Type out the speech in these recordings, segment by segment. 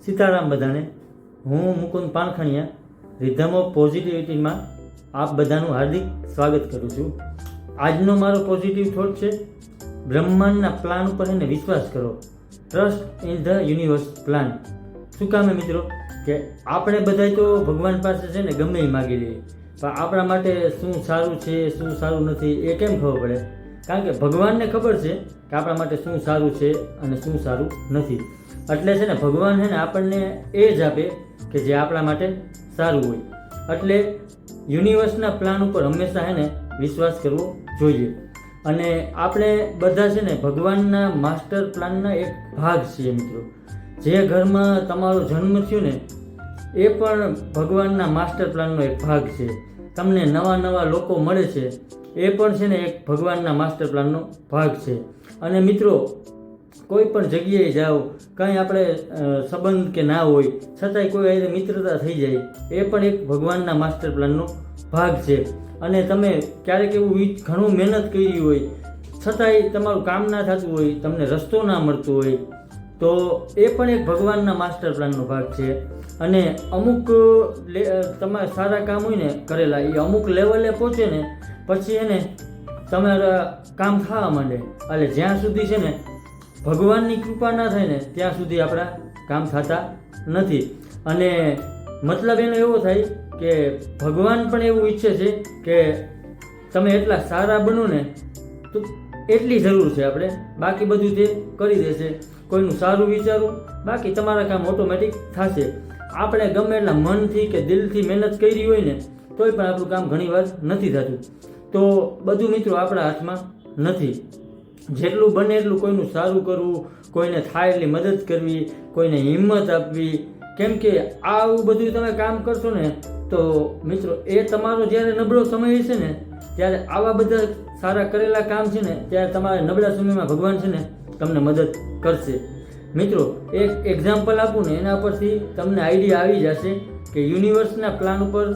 સીતારામ બધાને. હું Mukund પાનખણિયા rhythm of પોઝિટિવિટીમાં આપ બધાનું હાર્દિક સ્વાગત કરું છું. આજનો મારો પોઝિટિવ થોટ છે, બ્રહ્માંડના પ્લાન ઉપર એને વિશ્વાસ કરો. Trust in the universe plan. શું કામે મિત્રો કે આપણે બધા તો ભગવાન પાસે છે ને ગમે એ માગી લઈએ, પણ આપણા માટે શું સારું છે શું સારું નથી એ કેમ ખબર પડે? કારણ કે ભગવાનને ખબર છે કે આપણા માટે શું સારું છે અને શું સારું નથી. એટલે છે ને ભગવાન છે ને આપણને એ જ આપે કે જે આપણા માટે સારું હોય. એટલે યુનિવર્સના પ્લાન ઉપર હંમેશા છે ને વિશ્વાસ કરવો જોઈએ. અને આપણે બધા છે ને ભગવાનના માસ્ટર પ્લાનના એક ભાગ છીએ મિત્રો. જે ઘરમાં તમારો જન્મ થયો ને એ પણ ભગવાનના માસ્ટર પ્લાનનો એક ભાગ છે. તમને નવા નવા લોકો મળે છે એ પણ છે ને એક ભગવાનના માસ્ટર પ્લાનનો ભાગ છે. અને મિત્રો કોઈ પણ જગ્યાએ જાઓ, કંઈ આપણે સંબંધ કે ના હોય છતાંય કોઈ હારે મિત્રતા થઈ જાય એ પણ એક ભગવાનના માસ્ટર પ્લાનનો ભાગ છે. અને તમે ક્યારેક એવું ઘણું મહેનત કરી હોય છતાંય તમારું કામ ના થતું હોય, તમને રસ્તો ના મળતો હોય, તો એ પણ એક ભગવાનના માસ્ટર પ્લાનનો ભાગ છે. અને અમુક તમારા સારા કામ હોય ને કરેલા, એ અમુક લેવલે પહોંચે ને પછી એને તમારા કામ થવા માંડે. એટલે જ્યાં સુધી છે ને ભગવાનની કૃપા ના થાય ને ત્યાં સુધી આપણા કામ થતા નથી. અને મતલબ એનો એવો થાય કે ભગવાન પણ એવું ઈચ્છે છે કે તમે એટલા સારા બનો ને તો એટલી જરૂર છે આપણે, બાકી બધું તે કરી દેશે. કોઈનું સારું વિચારવું, બાકી તમારા કામ ઓટોમેટિક થશે. આપણે ગમે એટલા મનથી કે દિલથી મહેનત કરી હોય ને તોય પણ આપણું કામ ઘણીવાર નથી થતું. તો બધું મિત્રો આપણા હાથમાં નથી. જેટલું બને એટલું કોઈનું સારું કરવું, કોઈને થાય એટલી મદદ કરવી, કોઈને હિંમત આપવી. કેમ કે આવું બધું તમે કામ કરશો ને તો મિત્રો એ તમારો જ્યારે નબળો સમય હશે ને ત્યારે આવા બધા સારા કરેલા કામ છે ને ત્યારે તમારા નબળા સમયમાં ભગવાન છે ને તમને મદદ કરશે. મિત્રો એક એક્ઝામ્પલ આપું ને એના પરથી તમને આઈડિયા આવી જશે કે યુનિવર્સના પ્લાન ઉપર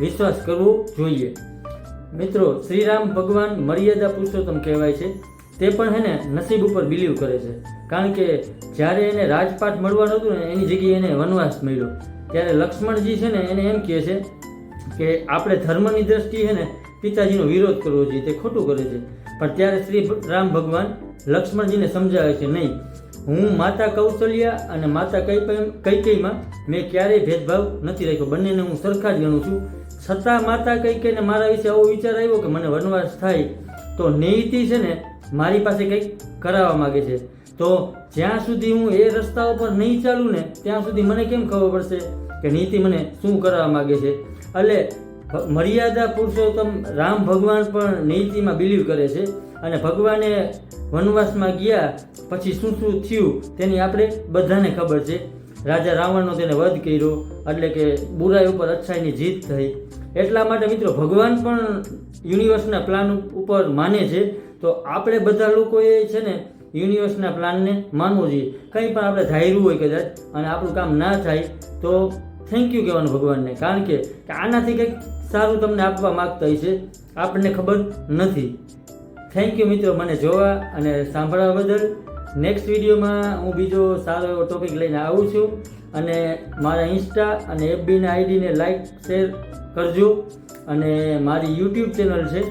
વિશ્વાસ કરવો જોઈએ. મિત્રો શ્રીરામ ભગવાન મર્યાદા પુરુષોત્તમ કહેવાય છે. તે પણ છે ને નસીબ ઉપર બિલીવ કરે છે. કારણ કે જ્યારે એને રાજપાટ મળવાનું હતું ને એની જગ્યાએ એને વનવાસ મળ્યો, ત્યારે લક્ષ્મણજી છે ને એને એમ કહે છે કે આપણે ધર્મની દ્રષ્ટિએ છે ને પિતાજીનો વિરોધ કરવો જોઈએ, તે ખોટું કરે છે. પણ ત્યારે શ્રી રામ ભગવાન લક્ષ્મણજીને સમજાવે છે, નહીં, હું માતા કૌશલ્યા અને માતા કૈકેયીમાં મેં ક્યારેય ભેદભાવ નથી રાખ્યો, બંનેને હું સરખા જ ગણું છું. છતાં માતા કૈકેયીને મારા વિશે આવો વિચાર આવ્યો કે મને વનવાસ થાય તો નિયતિ છે ને મારી પાસે કંઈક કરાવવા માગે છે. તો જ્યાં સુધી હું એ રસ્તા ઉપર નહીં ચાલું ને ત્યાં સુધી મને કેમ ખબર પડશે કે નીતિ મને શું કરવા માગે છે? એટલે મર્યાદા પુરુષોત્તમ રામ ભગવાન પણ નીતિમાં બિલીવ કરે છે. અને ભગવાને વનવાસમાં ગયા પછી શું શું થયું તેની આપણે બધાને ખબર છે. રાજા રાવણનો તેને વધ કર્યો, એટલે કે બુરાઈ ઉપર અચ્છાઈની જીત થઈ. એટલા માટે મિત્રો ભગવાન પણ યુનિવર્સના પ્લાન ઉપર માને છે. તો આપણે બધા લોકોએ છે ને યુનિવર્સના પ્લાનને માનવો જોઈએ. કંઈ પણ આપણે ધાર્યું હોય કદાચ અને આપણું કામ ના થાય તો થેન્ક યુ કહેવાનું ભગવાનને. કારણ કે આનાથી કંઈક સારું તમને આપવા માગતા હોય છે, આપણને ખબર નથી. થેન્ક યુ મિત્રો મને જોવા અને સાંભળવા બદલ. નેક્સ્ટ વિડીયોમાં હું બીજો સારો એવો ટોપિક લઈને આવું છું. અને મારા ઇન્સ્ટા અને એફબીના આઈડીને લાઈક શેર કરજો. અને મારી યુટ્યુબ ચેનલ છે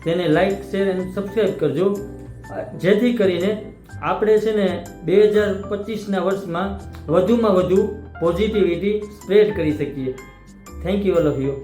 તેને લાઈક શેર અને સબસ્ક્રાઈબ કરજો, જેથી કરીને આપણે છે ને 2025ના વર્ષમાં વધુમાં વધુ પોઝિટિવિટી સ્પ્રેડ કરી શકીએ. Thank you all of you.